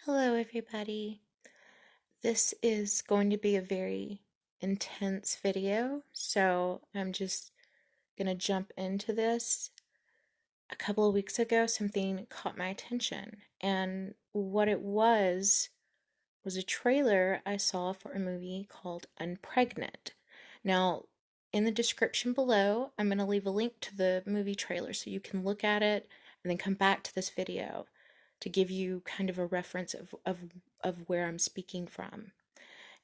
Hello, everybody. This is going to be a very intense video, so I'm just going to jump into this. A couple of weeks ago, something caught my attention, and what it was a trailer I saw for a movie called Unpregnant. Now, in the description below, I'm going to leave a link to the movie trailer so you can look at it and then come back to this video to give you kind of a reference of where I'm speaking from.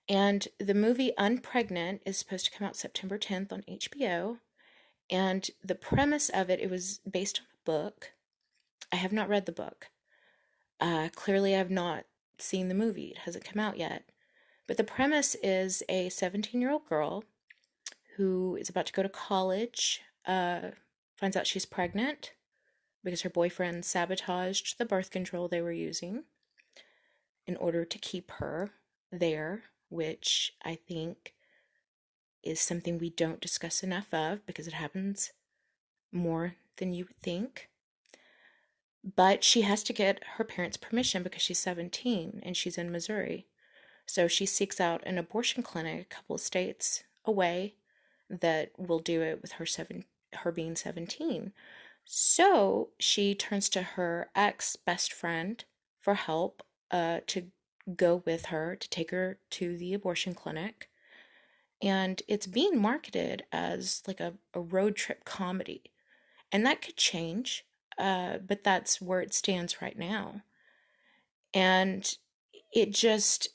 And the movie Unpregnant is supposed to come out September 10th on HBO. And the premise of it was based on a book. I have not read the book. Clearly, I've not seen the movie. It hasn't come out yet. But the premise is a 17-year-old girl who is about to go to college, finds out she's pregnant because her boyfriend sabotaged the birth control they were using in order to keep her there, which I think is something we don't discuss enough of because it happens more than you would think. But she has to get her parents' permission because she's 17 and she's in Missouri. So she seeks out an abortion clinic a couple of states away that will do it with her being 17. So she turns to her ex-best friend for help to go with her, to take her to the abortion clinic. And it's being marketed as like a road trip comedy. And that could change, but that's where it stands right now. And it just,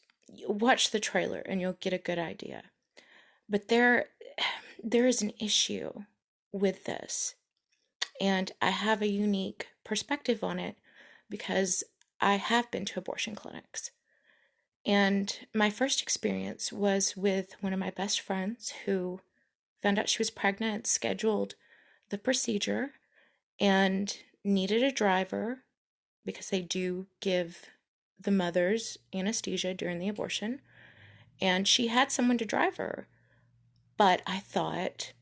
watch the trailer and you'll get a good idea. But there is an issue with this. And I have a unique perspective on it because I have been to abortion clinics. And my first experience was with one of my best friends who found out she was pregnant, scheduled the procedure, and needed a driver because they do give the mothers anesthesia during the abortion. And she had someone to drive her. But I thought,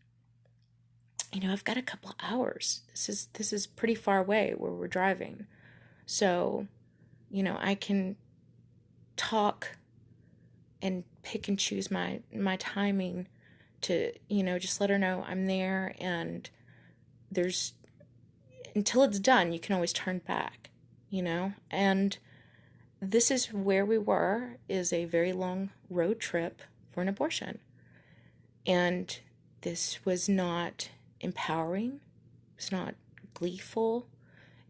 I've got a couple of hours. This is pretty far away where we're driving. So, I can talk and pick and choose my timing to, just let her know I'm there, and there's until it's done, you can always turn back, And this is where we were, is a very long road trip for an abortion. And this was not empowering. It was not gleeful.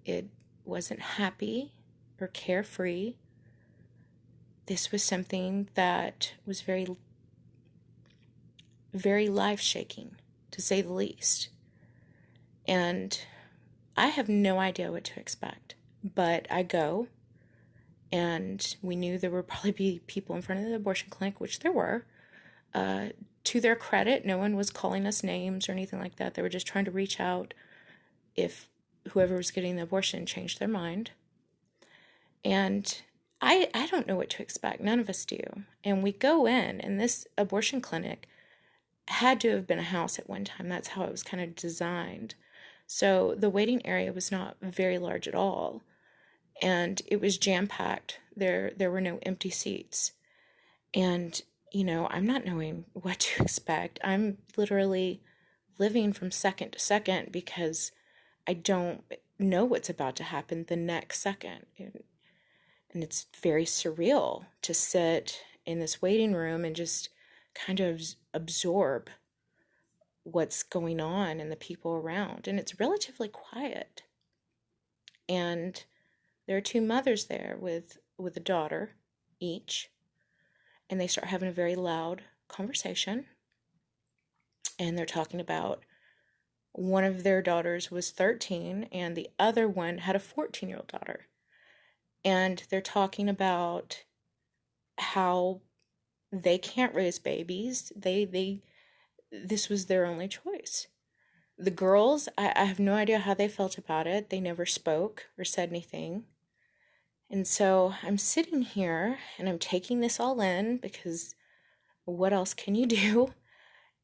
It wasn't happy or carefree. This was something that was very, very life-shaking, to say the least. And I have no idea what to expect. But I go, and we knew there would probably be people in front of the abortion clinic, which there were. To their credit, no one was calling us names or anything like that. They were just trying to reach out if whoever was getting the abortion changed their mind. And I don't know what to expect. None of us do. And we go in, and this abortion clinic had to have been a house at one time. That's how it was kind of designed. So the waiting area was not very large at all. And it was jam-packed. There were no empty seats. And I'm not knowing what to expect. I'm literally living from second to second because I don't know what's about to happen the next second. And it's very surreal to sit in this waiting room and just kind of absorb what's going on and the people around. And it's relatively quiet. And there are two mothers there with a daughter each. And they start having a very loud conversation. And they're talking about one of their daughters was 13 and the other one had a 14-year-old daughter. And they're talking about how they can't raise babies. This was their only choice. The girls, I have no idea how they felt about it. They never spoke or said anything. And so I'm sitting here and I'm taking this all in because what else can you do?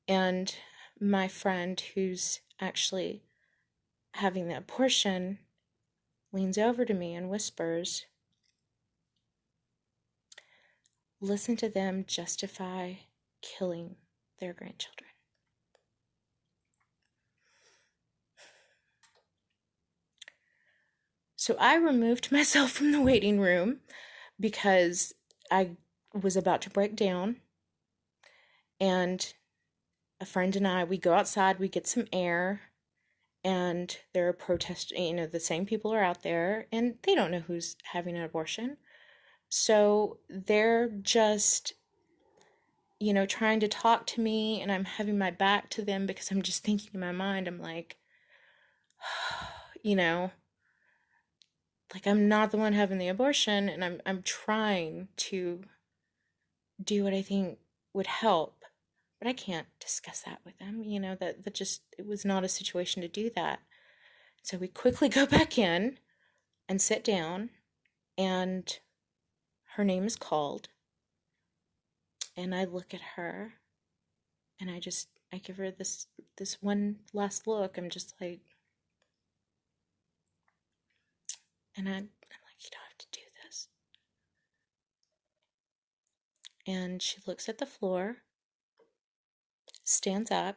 And my friend who's actually having the abortion leans over to me and whispers, listen to them justify killing their grandchildren. So I removed myself from the waiting room because I was about to break down, and a friend and I, we go outside, we get some air, and there are protests, the same people are out there, and they don't know who's having an abortion. So they're just, trying to talk to me, and I'm having my back to them because I'm just thinking in my mind, I'm like, like I'm not the one having the abortion, and I'm trying to do what I think would help, but I can't discuss that with them. That just, it was not a situation to do that. So we quickly go back in and sit down, and her name is called, and I look at her, and I give her this one last look. I'm just like, and I'm like, you don't have to do this. And she looks at the floor, stands up,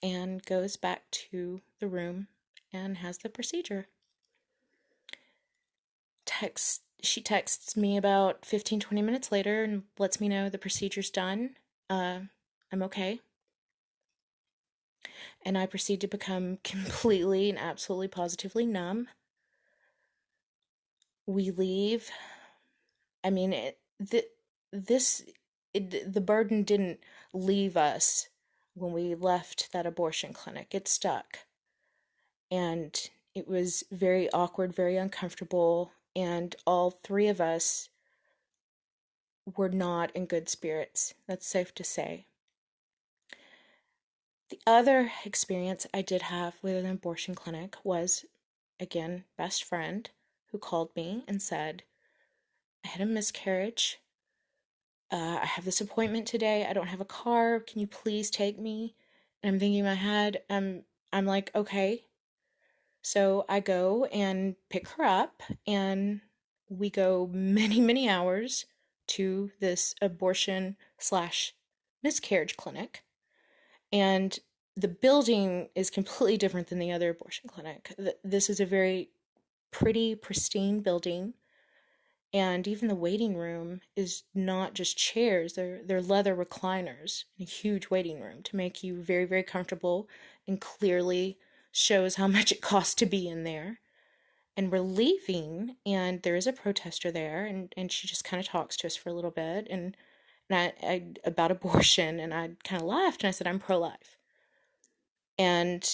and goes back to the room and has the procedure. She texts me about 15-20 minutes later and lets me know the procedure's done. I'm okay. And I proceed to become completely and absolutely positively numb. We leave. I mean, the burden didn't leave us when we left that abortion clinic. It stuck. And it was very awkward, very uncomfortable, and all three of us were not in good spirits. That's safe to say. The other experience I did have with an abortion clinic was, again, best friend who called me and said, I had a miscarriage. I have this appointment today. I don't have a car. Can you please take me? And I'm thinking in my head, I'm like, okay. So I go and pick her up, and we go many, many hours to this abortion / miscarriage clinic. And the building is completely different than the other abortion clinic. This is a very pretty, pristine building. And even the waiting room is not just chairs, they're leather recliners in a huge waiting room to make you very, very comfortable, and clearly shows how much it costs to be in there. And we're leaving, and there is a protester there, and she just kind of talks to us for a little bit, and I about abortion, and I kind of laughed, and I said, I'm pro-life. And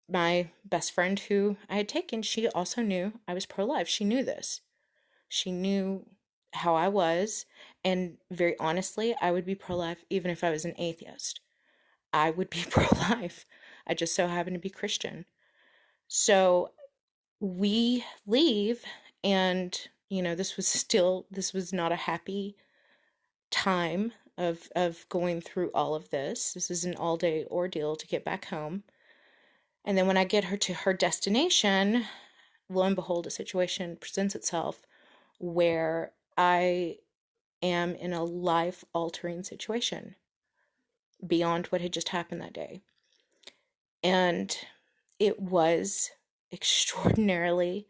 my best friend who I had taken, she also knew I was pro-life. She knew this. She knew how I was, and very honestly, I would be pro-life even if I was an atheist. I would be pro-life. I just so happen to be Christian. So we leave, and this was not a happy time of going through all of this. This is an all-day ordeal to get back home. And then when I get her to her destination, lo and behold, a situation presents itself where I am in a life-altering situation beyond what had just happened that day. And it was extraordinarily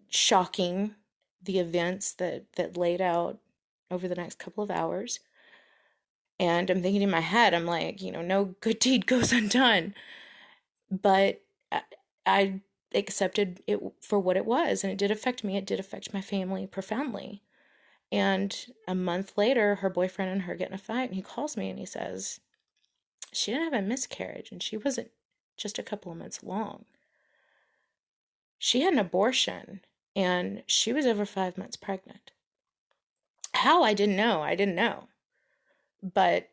shocking, the events that laid out over the next couple of hours. And I'm thinking in my head, I'm like, no good deed goes undone. But I accepted it for what it was, and it did affect me. It did affect my family profoundly. And a month later, her boyfriend and her get in a fight, and he calls me and he says, she didn't have a miscarriage, and she wasn't just a couple of months long. She had an abortion, and she was over 5 months pregnant. How? I didn't know. But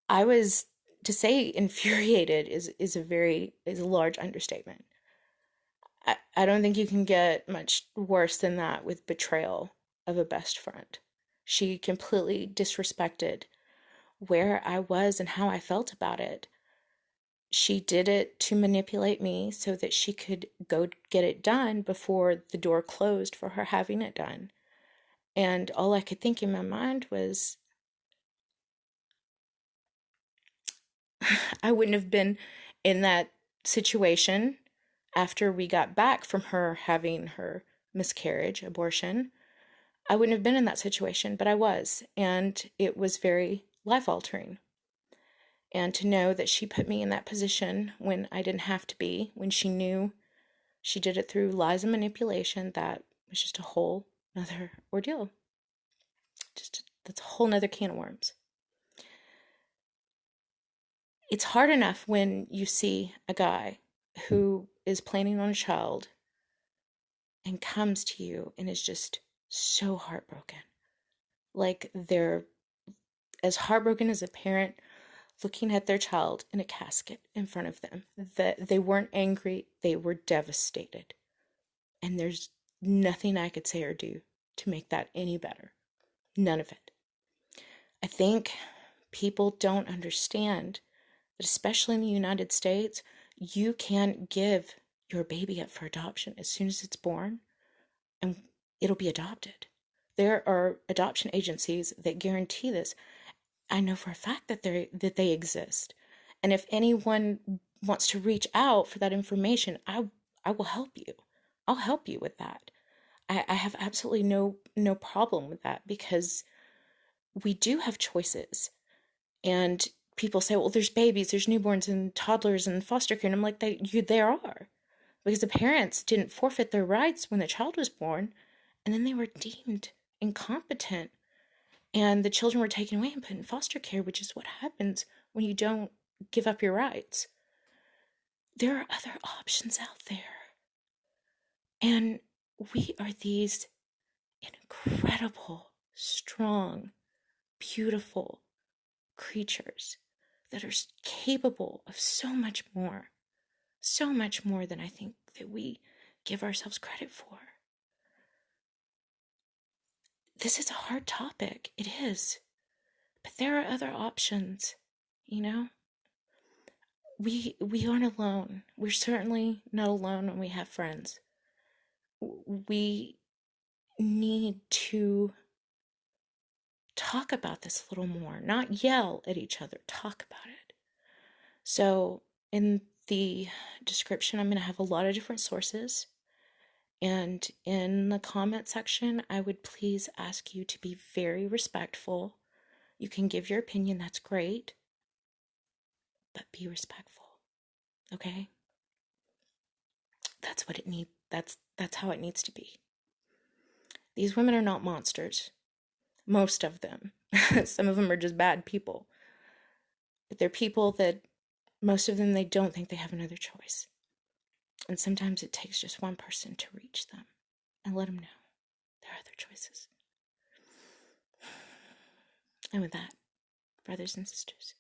I was, to say infuriated is a large understatement. I don't think you can get much worse than that with betrayal of a best friend. She completely disrespected where I was and how I felt about it. she did it to manipulate me so that she could go get it done before the door closed for her having it done. And all I could think in my mind was, I wouldn't have been in that situation after we got back from her having her miscarriage, abortion. I wouldn't have been in that situation, but I was, and it was very life-altering. And to know that she put me in that position when I didn't have to be, when she knew she did it through lies and manipulation, that was just a whole nother ordeal. That's a whole nother can of worms. It's hard enough when you see a guy who is planning on a child and comes to you and is just so heartbroken. Like they're as heartbroken as a parent looking at their child in a casket in front of them. That they weren't angry, they were devastated. And there's nothing I could say or do to make that any better. None of it. I think people don't understand that, especially in the United States, you can give your baby up for adoption as soon as it's born, and it'll be adopted. There are adoption agencies that guarantee this. I know for a fact that they exist. And if anyone wants to reach out for that information, I will help you. I'll help you with that. I have absolutely no problem with that, because we do have choices. And people say, well, there's babies, there's newborns and toddlers and foster care. And I'm like, there are. Because the parents didn't forfeit their rights when the child was born, and then they were deemed incompetent. And the children were taken away and put in foster care, which is what happens when you don't give up your rights. There are other options out there. And we are these incredible, strong, beautiful creatures that are capable of so much more than I think that we give ourselves credit for. This is a hard topic. It is. But there are other options, you know? We aren't alone. We're certainly not alone when we have friends. We need to talk about this a little more, not yell at each other, talk about it. So in the description, I'm going to have a lot of different sources. And in the comment section, I would please ask you to be very respectful. You can give your opinion, that's great, but be respectful, okay? That's what it needs. That's how it needs to be. These women are not monsters. Most of them. Some of them are just bad people. But they're people that, most of them, they don't think they have another choice. And sometimes it takes just one person to reach them and let them know there are other choices. And with that, brothers and sisters,